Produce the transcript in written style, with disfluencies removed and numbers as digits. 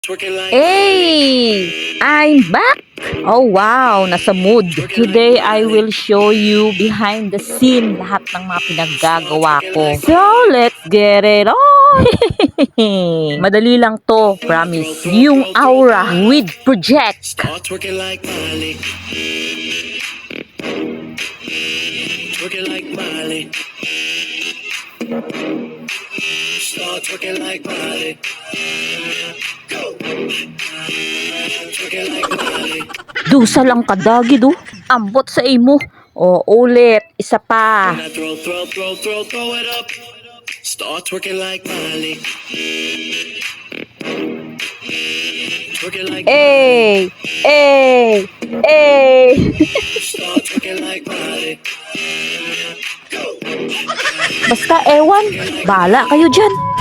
Hey! I'm back! Oh wow, nasa mood. Today I will show you behind the scene lahat ng mga pinaggagawa ko. So, let's get it on! Madali lang to, promise. Yung Aura with Project. Start twerking like Miley. Twerking like Miley. Start twerking like Miley. Go. Twerking like Miley. Dusa lang kadagi do. Ambot sa imo. O, ulit. Isa pa. Now throw it up. Start twerking like Miley. Twerking like Hey! Hey! Hey! Start twerking like Miley. Basta ewan. Bala kayo dyan.